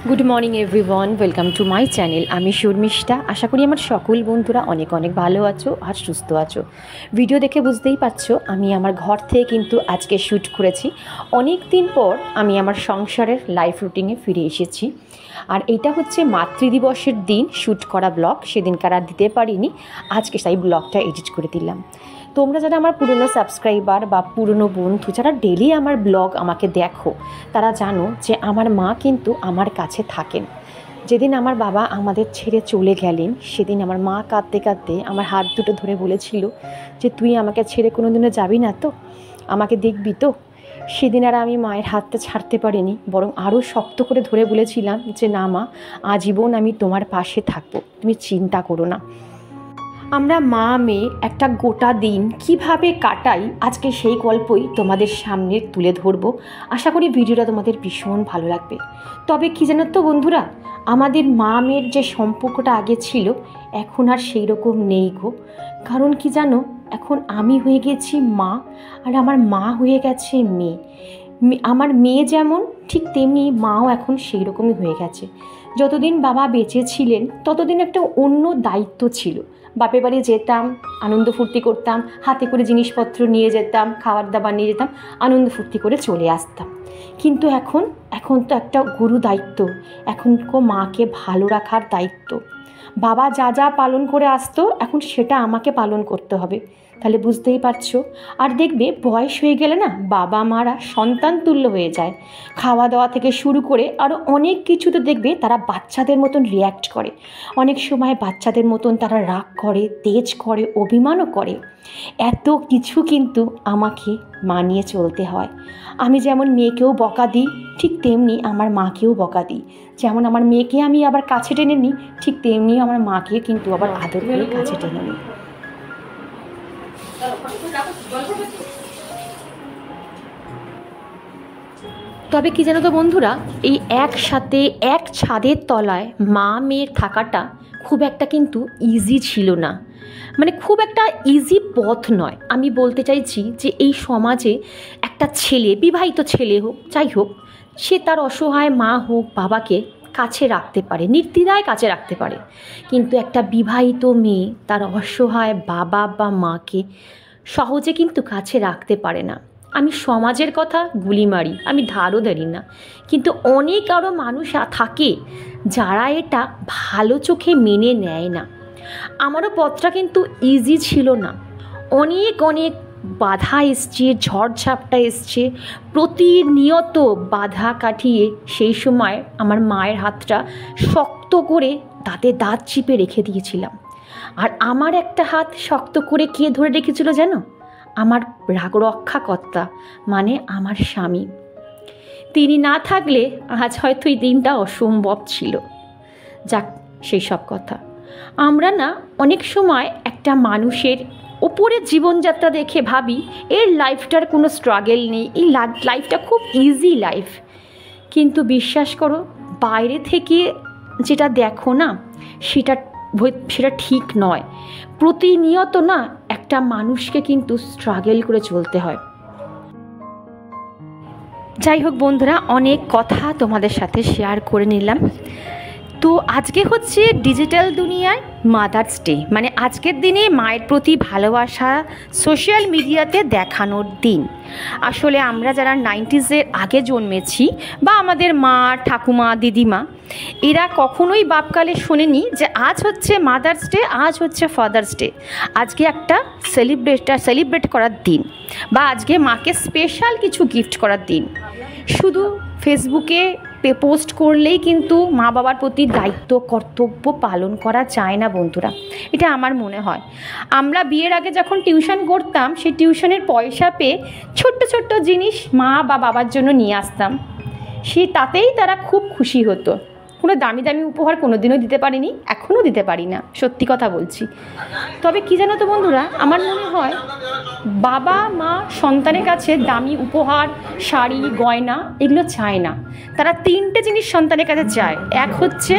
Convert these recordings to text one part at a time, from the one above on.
Good morning everyone, welcome to my channel. আমি শর্মিষ্ঠা। আশা করি আমার সকল বন্ধুরা অনেক অনেক ভালো আছো আর সুস্থ আছো। ভিডিও দেখে বুঝতেই পারছো আমি আমার ঘর থেকে কিন্তু আজকে শ্যুট করেছি। অনেক দিন পর আমি আমার সংসারের লাইফ রুটিনে ফিরে এসেছি। আর এটা হচ্ছে মাতৃদিবসের দিন শ্যুট করা ব্লগ, সেদিনকার আর দিতে পারিনি, আজকে সেই ব্লগটা এডিট করে দিলাম। তোমরা যারা আমার পুরনো সাবস্ক্রাইবার বা পুরনো বন্ধু যারা ডেলি আমার ব্লগ আমাকে দেখো, তারা জানো যে আমার মা কিন্তু আমার কাছে থাকেন। যেদিন আমার বাবা আমাদের ছেড়ে চলে গেলেন, সেদিন আমার মা কাঁদতে কাঁদতে আমার হাত দুটো ধরে বলেছিল যে তুই আমাকে ছেড়ে কোনো দিনও যাবি না তো, আমাকে দেখবি তো। সেদিন আর আমি মায়ের হাতটা ছাড়তে পারিনি, বরং আরও শক্ত করে ধরে বলেছিলাম যে না মা, আজীবন আমি তোমার পাশে থাকবো, তুমি চিন্তা করো না। আমরা মা মেয়ে একটা গোটা দিন কিভাবে কাটাই, আজকে সেই গল্পই তোমাদের সামনে তুলে ধরবো। আশা করি ভিডিওটা তোমাদের ভীষণ ভালো লাগবে। তবে কি জানো তো বন্ধুরা, আমাদের মা মেয়ের যে সম্পর্কটা আগে ছিল এখন আর সেই রকম নেই গো। কারণ কি জানো, এখন আমি হয়ে গেছি মা আর আমার মা হয়ে গেছে মেয়ে। আমার মেয়ে যেমন ঠিক তেমনি মাও এখন সেই রকমই হয়ে গেছে। যতদিন বাবা বেঁচে ছিলেন ততদিন একটা অন্য দায়িত্ব ছিল। বাপের বাড়ি যেতাম, আনন্দ ফুর্তি করতাম, হাতে করে জিনিসপত্র নিয়ে যেতাম, খাবার দাবার নিয়ে যেতাম, আনন্দ ফুর্তি করে চলে আসতাম। কিন্তু এখন তো একটা গুরু দায়িত্ব, এখন মাকে ভালো রাখার দায়িত্ব। বাবা যা যা পালন করে আসতো এখন সেটা আমাকে পালন করতে হবে। তাহলে বুঝতেই পারছো। আর দেখবে বয়স হয়ে গেলে না বাবা মারা সন্তান তুল্য হয়ে যায়। খাওয়া দাওয়া থেকে শুরু করে আরও অনেক কিছুতে দেখবে তারা বাচ্চাদের মতন রিয়্যাক্ট করে। অনেক সময় বাচ্চাদের মতন তারা রাগ করে, তেজ করে, অভিমানও করে। এত কিছু কিন্তু আমাকে মানিয়ে চলতে হয়। আমি যেমন মেয়েকেও বকা দিই, ঠিক তেমনি আমার মাকেও বকা দিই। যেমন আমার মেয়েকে আমি আবার কাছে টেনে নিই, ঠিক তেমনি আমার মাকে কিন্তু আবার আদর করে কাছে টেনে নিই। তবে কি জানো তো বন্ধুরা, এই একসাথে এক ছাদের তলায় মা মেয়ের থাকাটা খুব একটা কিন্তু ইজি ছিল না। মানে খুব একটা ইজি পথ নয়। আমি বলতে চাইছি যে এই সমাজে একটা ছেলে, বিবাহিত ছেলে হোক যাই হোক, সে তার অসহায় মা হোক বাবাকে কাছে রাখতে পারে, নির্দ্বিধায় কাছে রাখতে পারে। কিন্তু একটা বিবাহিত মেয়ে তার অসহায় বাবা বা মাকে সহজে কিন্তু কাছে রাখতে পারে না। আমি সমাজের কথা গুলি মারি, আমি ধারও ধারি না, কিন্তু অনেক আরও মানুষ থাকে যারা এটা ভালো চোখে মেনে নেয় না। আমারও পথটা কিন্তু ইজি ছিল না। অনেক অনেক বাধা এসছে, ঝড়ঝাপটা এসছে, প্রতিনিয়ত বাধা কাটিয়ে সেই সময় আমার মায়ের হাতটা শক্ত করে দাঁতে দাঁত চিপে রেখে দিয়েছিলাম। আর আমার একটা হাত শক্ত করে কে ধরে রেখেছিল জানো? আমার রক্ষাকর্তা, মানে আমার স্বামী। তিনি না থাকলে আজ হয়তো এই দিনটা অসম্ভব ছিল। যাক, সেই সব কথা। আমরা না অনেক সময় একটা মানুষের ওপরের জীবনযাত্রা দেখে ভাবি এর লাইফটার কোনো স্ট্রাগল নেই, এই লাইফটা খুব ইজি লাইফ। কিন্তু বিশ্বাস করো, বাইরে থেকে যেটা দেখো না সেটা ঠিক নয়। প্রতিনিয়ত না একটা মানুষকে কিন্তু স্ট্রাগল করে চলতে হয়। যাই হোক বন্ধুরা, অনেক কথা তোমাদের সাথে শেয়ার করে নিলাম। তো আজকে হচ্ছে ডিজিটাল দুনিয়ায় মাদার্স ডে, মানে আজকের দিনে মায়ের প্রতি ভালোবাসা সোশ্যাল মিডিয়াতে দেখানোর দিন। আসলে আমরা যারা 90s-এর আগে জন্মেছি বা আমাদের মা, ঠাকুমা, দিদিমা, এরা কখনোই বাপকালে শোনেনি যে আজ হচ্ছে মাদার্স ডে, আজ হচ্ছে ফাদার্স ডে। আজকে একটা সেলিব্রেট করার দিন, বা আজকে মাকে স্পেশাল কিছু গিফট করার দিন। শুধু ফেসবুকে পোস্ট করলেই কিন্তু মা বাবার প্রতি দায়িত্ব কর্তব্য পালন করা যায় না বন্ধুরা, এটা আমার মনে হয়। আমরা বিয়ের আগে যখন টিউশন করতাম, সেই টিউশনের পয়সা পেয়ে ছোট্ট ছোট্ট জিনিস মা বা বাবার জন্য নিয়ে আসতাম, তাতেই তারা খুব খুশি হতো। কোনো দামি দামি উপহার কোনো দিনও দিতে পারিনি, এখনও দিতে পারি না, সত্যি কথা বলছি। তবে কি জানো তো বন্ধুরা, আমার মনে হয় বাবা মা সন্তানের কাছে দামি উপহার, শাড়ি, গয়না এগুলো চায় না। তারা তিনটে জিনিস সন্তানের কাছে চায়। এক হচ্ছে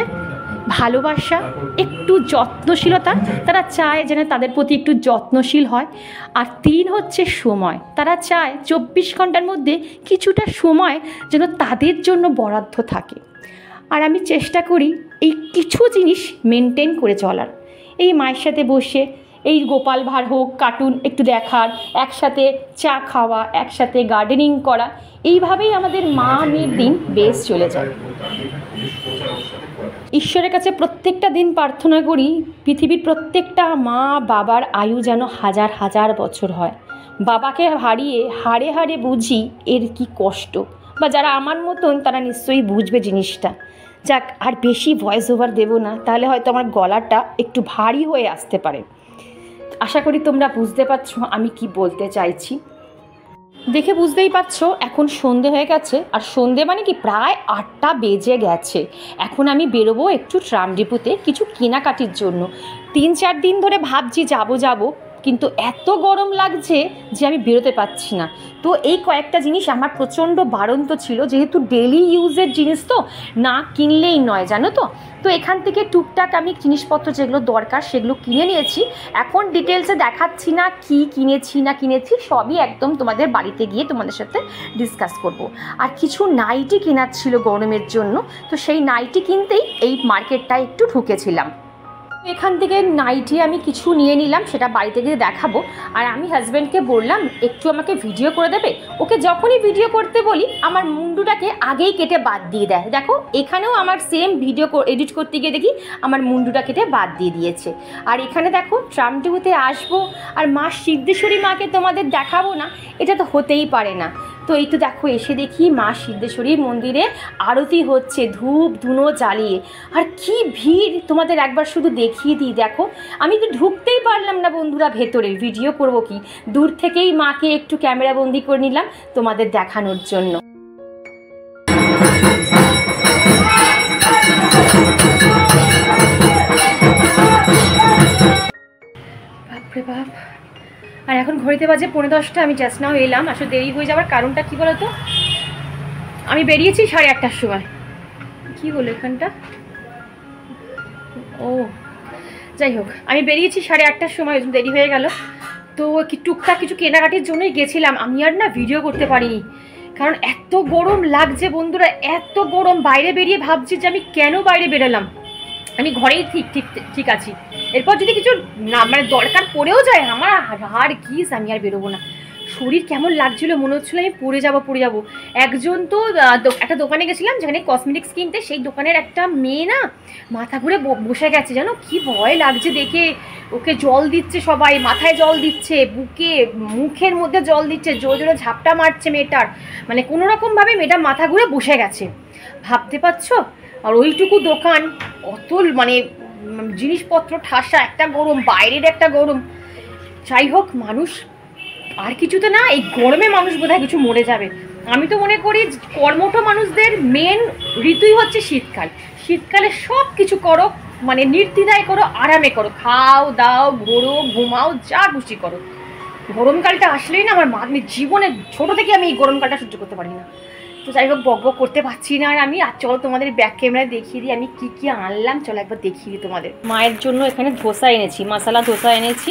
ভালোবাসা, একটু যত্নশীলতা, তারা চায় যেন তাদের প্রতি একটু যত্নশীল হয়। আর 3 হচ্ছে সময়। তারা চায় 24 ঘন্টার মধ্যে কিছুটা সময় যেন তাদের জন্য বরাদ্দ থাকে। আর আমি চেষ্টা করি এই কিছু জিনিস মেনটেন করে চলার। এই মায়ের সাথে বসে এই গোপাল ভাঁড় হোক, কার্টুন একটু দেখার, একসাথে চা খাওয়া, একসাথে গার্ডেনিং করা, এইভাবেই আমাদের মা মেয়ের দিন বেশ চলে যায়। ঈশ্বরের কাছে প্রত্যেকটা দিন প্রার্থনা করি পৃথিবীর প্রত্যেকটা মা বাবার আয়ু যেন হাজার হাজার বছর হয়। বাবাকে হারিয়ে হাড়ে হাড়ে বুঝি এর কি কষ্ট, বা যারা আমার মতন তারা নিশ্চয়ই বুঝবে জিনিসটা। যাক, আর বেশি ভয়েস ওভার দেবো না, তাহলে হয়তো আমার গলাটা একটু ভারী হয়ে আসতে পারে। আশা করি তোমরা বুঝতে পারছো আমি কি বলতে চাইছি। দেখে বুঝতেই পারছো এখন সন্ধে হয়ে গেছে, আর সন্ধে মানে কি প্রায় 8টা বেজে গেছে। এখন আমি বেরোবো একটু ট্রাম ডিপোতে কিছু কেনাকাটির জন্য। 3-4 দিন ধরে ভাবছি যাব, কিন্তু এত গরম লাগছে যে আমি বেরোতে পারছি না। তো এই কয়েকটা জিনিস আমার প্রচণ্ড বাড়ন্ত ছিল, যেহেতু ডেলি ইউজের জিনিস তো না কিনলেই নয়, জানো তো। তো এখান থেকে টুকটাক আমি জিনিসপত্র যেগুলো দরকার সেগুলো কিনে নিয়েছি। এখন ডিটেলসে দেখাচ্ছি না কি কিনেছি না কিনেছি, সবই একদম তোমাদের বাড়িতে গিয়ে তোমাদের সাথে ডিসকাস করব। আর কিছু নাইটি কেনার ছিল গরমের জন্য, তো সেই নাইটি কিনতেই এই মার্কেটটায় একটু ঢুকেছিলাম। এখান থেকে নাইটি আমি কিছু নিয়ে নিলাম, সেটা বাড়িতে গিয়ে দেখাবো। আর আমি হাজব্যান্ডকে বললাম একটু আমাকে ভিডিও করে দেবে। ওকে যখনই ভিডিও করতে বলি আমার মুন্ডুটাকে আগেই কেটে বাদ দিয়ে দেয়। দেখো এখানেও আমার সেম ভিডিও এডিট করতে গিয়ে দেখি আমার মুন্ডুটা কেটে বাদ দিয়ে দিয়েছে। আর এখানে দেখো ট্রাম ডিপোতে আসবো আর মা সিদ্ধেশ্বরী মাকে তোমাদের দেখাবো না, এটা তো হতেই পারে না। তো এই তো দেখো এসে দেখি মা সিদ্ধেশ্বরীর মন্দিরে আরতি হচ্ছে ধূপ ধুনো জ্বালিয়ে। আর কি ভিড় তোমাদের একবার শুধু দেখিয়ে দিই। দেখো আমি তো ঢুকতেই পারলাম না বন্ধুরা ভেতরে, ভিডিও করব কি, দূর থেকেই মাকে একটু ক্যামেরা বন্দি করে নিলাম তোমাদের দেখানোর জন্য। বাপরে বাপ, আর এখন ঘড়িতে বাজে 9:45। আমি জাস্ট নাও এলাম। আসলে দেরি হয়ে যাওয়ার কারণটা কি বলতো, আমি বেরিয়েছি 8:30টার সময়। কি হলো এখানটা, ও যাই হোক, আমি বেরিয়েছি 8:30টার সময়, দেরি হয়ে গেল। তো টুকটাক কিছু কেনাকাটির জন্যই গেছিলাম। আমি আর না ভিডিও করতে পারিনি, কারণ এত গরম লাগছে বন্ধুরা, এত গরম। বাইরে বেরিয়ে ভাবছি যে আমি কেন বাইরে বেরোলাম, আমি ঘরেই ঠিক আছি। এরপর যদি কিছু না মানে দরকার পড়েও যায় আমার আর কিস, আমি আর বেরোবো না। শরীর কেমন লাগছিল, মনে হচ্ছিলো আমি পড়ে যাবো। একজন তো একটা দোকানে গেছিলাম যেখানে কসমেটিক্স কিনতে, সেই দোকানের একটা মেয়ে না মাথা ঘুরে বসে গেছে, জানো কি ভয় লাগছে দেখে। ওকে জল দিচ্ছে সবাই, মাথায় জল দিচ্ছে, বুকে মুখের মধ্যে জল দিচ্ছে, জোরে জোরে ঝাপটা মারছে মেয়েটার, মানে কোনোরকমভাবে মেয়েটা মাথা ঘুরে বসে গেছে, ভাবতে পারছো। আর ওইটুকু দোকান, অত মানে জিনিসপত্র ঠাসা, একটা গরম, বাইরের একটা গরম। যাই হোক, মানুষ আর কিছুতে না, এই গরমে মানুষ বোধহয় কিছু মরে যাবে। আমি তো মনে করি কর্মঠ মানুষদের মেন ঋতুই হচ্ছে শীতকাল। শীতকালে সব কিছু করো, মানে নির্দ্বিধায় করো, আরামে করো, খাও দাও, ঘোরো, ঘুমাও, যা খুশি করো। গরমকালটা আসলেই না আমার জীবনে ছোট থেকে আমি এই গরমকালটা সহ্য করতে পারি না। তো যাই হোক, বক করতে পারছি না আর আমি। আর চলো তোমাদের ব্যাক ক্যামেরায় দেখিয়ে দিই আমি কি আনলাম। চলো একবার দেখিয়ে দিই তোমাদের। মায়ের জন্য এখানে ধোসা এনেছি, মশলা ধোসা এনেছি।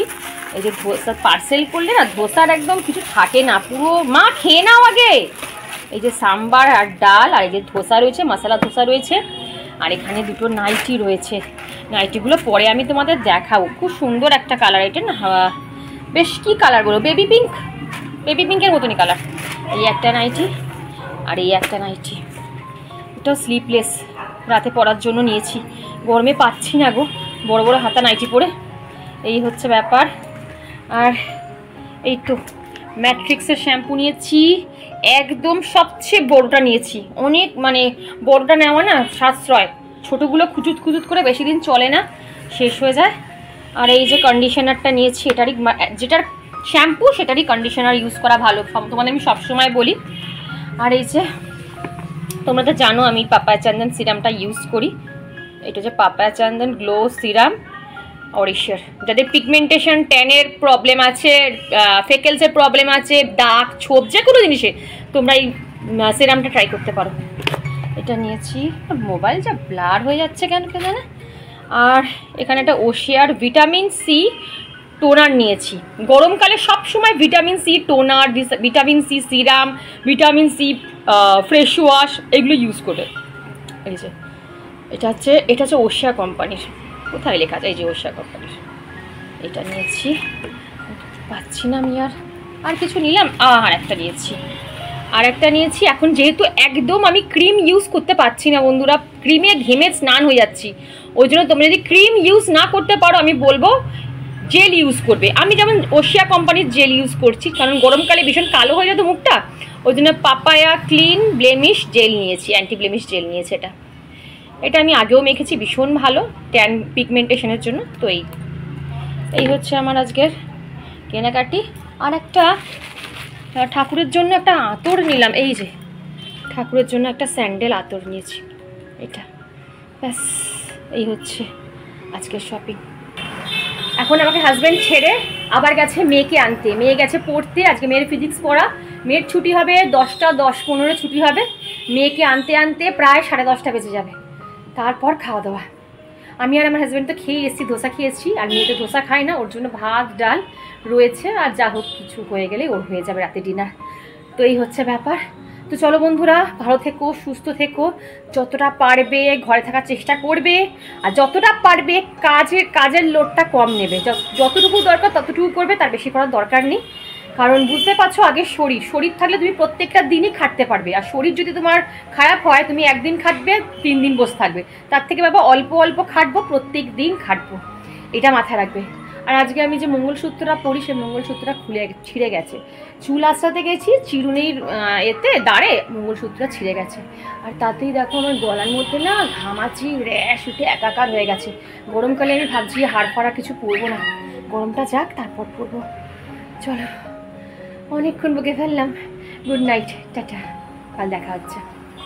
এই যে ধোসা পার্সেল করলে না ধোসার একদম কিছু থাকে না, পুরো মা খেয়ে নাও আগে। এই যে সাম্বার আর ডাল, আর এই যে ধোসা রয়েছে, মশলা ধোসা রয়েছে। আর এখানে দুটো নাইটি রয়েছে, নাইটিগুলো পরে আমি তোমাদের দেখাবো। খুব সুন্দর একটা কালার, এটা না বেশ কি কালার বলো, বেবি পিঙ্কের মতনই কালার। এই একটা নাইটি আর এই একটা নাইটি, এটাও স্লিপলেস, রাতে পরার জন্য নিয়েছি। গরমে পাচ্ছি না গো বড় বড় হাতা নাইটি পরে, এই হচ্ছে ব্যাপার। আর এই তো ম্যাট্রিক্সের শ্যাম্পু নিয়েছি, একদম সবচেয়ে বড়টা নিয়েছি। অনেক মানে বড়টা নেওয়া না সাশ্রয়, ছোটোগুলো খুচুত করে বেশি দিন চলে না, শেষ হয়ে যায়। আর এই যে কন্ডিশনারটা নিয়েছি, এটারই যেটার শ্যাম্পু সেটারই কন্ডিশনার ইউজ করা ভালো, তোমাদের আমি সবসময় বলি। আর এই যে তোমরা তো জানো আমি পাপায়া চন্দন সিরামটা ইউজ করি। এটা যে পাপায়া চন্দন গ্লো সিরাম অরিশার, যাদের পিগমেন্টেশন, ট্যানের প্রবলেম আছে, ফেকেলসের প্রবলেম আছে, দাগ ছোপ যে কোনো জিনিসে তোমরা এই সিরামটা ট্রাই করতে পারো। এটা নিয়েছি, মোবাইল যা ব্লার হয়ে যাচ্ছে কেন জানে। আর এখানে একটা ওশিয়ার ভিটামিন সি টোনার নিয়েছি। গরমকালে সবসময় vitamin C toner, vitamin C serum, vitamin C fresh wash এগুলো ইউজ করে। এই যে এটা হচ্ছে ওশিয়া কোম্পানির। কোথায় লেখা আছে? এই যে ওশিয়া কোম্পানির। এটা নিয়েছি, পাচ্ছি না আমি। আর কিছু নিলাম, আর একটা নিয়েছি। এখন যেহেতু একদম আমি ক্রিম ইউজ করতে পারছি না বন্ধুরা, ক্রিমে ঘেমে স্নান হয়ে যাচ্ছি, ওই জন্য তোমরা যদি ক্রিম ইউজ না করতে পারো আমি বলবো জেল ইউজ করবে। আমি যেমন ওশিয়া কোম্পানির জেল ইউজ করছি, কারণ গরমকালে ভীষণ কালো হয়ে যেত মুখটা, ওই জন্য পাপায়া ক্লিন ব্লেমিশ জেল নিয়েছি, অ্যান্টি ব্লেমিশ জেল নিয়েছি। এটা আমি আগেও মেখেছি, ভীষণ ভালো ট্যান পিগমেন্টেশনের জন্য। তো এই হচ্ছে আমার আজকের কেনাকাটি। আর একটা ঠাকুরের জন্য একটা আতর নিলাম, এই যে ঠাকুরের জন্য একটা স্যান্ডেল আতর নিয়েছি। এটা ব্যাস, এই হচ্ছে আজকের শপিং। এখন আমাকে হাজব্যান্ড ছেড়ে আবার গেছে মেয়েকে আনতে, মেয়ে গেছে পড়তে। আজকে মেয়ের ফিজিক্স পড়া, মেয়ের ছুটি হবে 10টা 10-15 ছুটি হবে। মেয়েকে আনতে আনতে প্রায় 10:30 বেজে যাবে, তারপর খাওয়া দাওয়া। আমি আর আমার হাজব্যান্ড তো খেয়ে এসেছি, ধোসা খেয়েছি, আর মেয়ে তো ধোসা খায় না, ওর জন্য ভাত ডাল রয়েছে, আর যা হোক কিছু হয়ে গেলে ওর হয়ে যাবে রাতে ডিনার। তো এই হচ্ছে ব্যাপার। তো চলো বন্ধুরা, ভালো থেকো, সুস্থ থেকো, যতটা পারবে ঘরে থাকার চেষ্টা করবে, আর যতটা পারবে কাজের লোডটা কম নেবে, যতটুকু দরকার ততটুকু করবে, তার বেশি করার দরকার নেই। কারণ বুঝতে পারছো, আগে শরীর থাকলে তুমি প্রত্যেকটা দিনই খাটতে পারবে, আর শরীর যদি তোমার খারাপ হয় তুমি একদিন খাটবে 3 দিন বসে থাকবে। তার থেকে বাবা অল্প অল্প খাটবো, প্রত্যেক দিন খাটবো, এটা মাথায় রাখবে। আর আজকে আমি যে মঙ্গলসূত্রটা পরি, সেই মঙ্গলসূত্রটা ছিঁড়ে গেছে। চুল আঁচড়াতে গেছি, চিরুনির দাঁড়ে মঙ্গলসূত্রটা ছিঁড়ে গেছে। আর তাতেই দেখো আমার গলার মধ্যে না ঘামাচি র্যাশ উঠে একাকার হয়ে গেছে। গরমকালে আমি ভাবছি হাড় ফাড়া কিছু পরবো না, গরমটা যাক তারপর পরবো। চলো, অনেকক্ষণ বকে ফেললাম। গুড নাইট, টাটা, কাল দেখা হচ্ছে।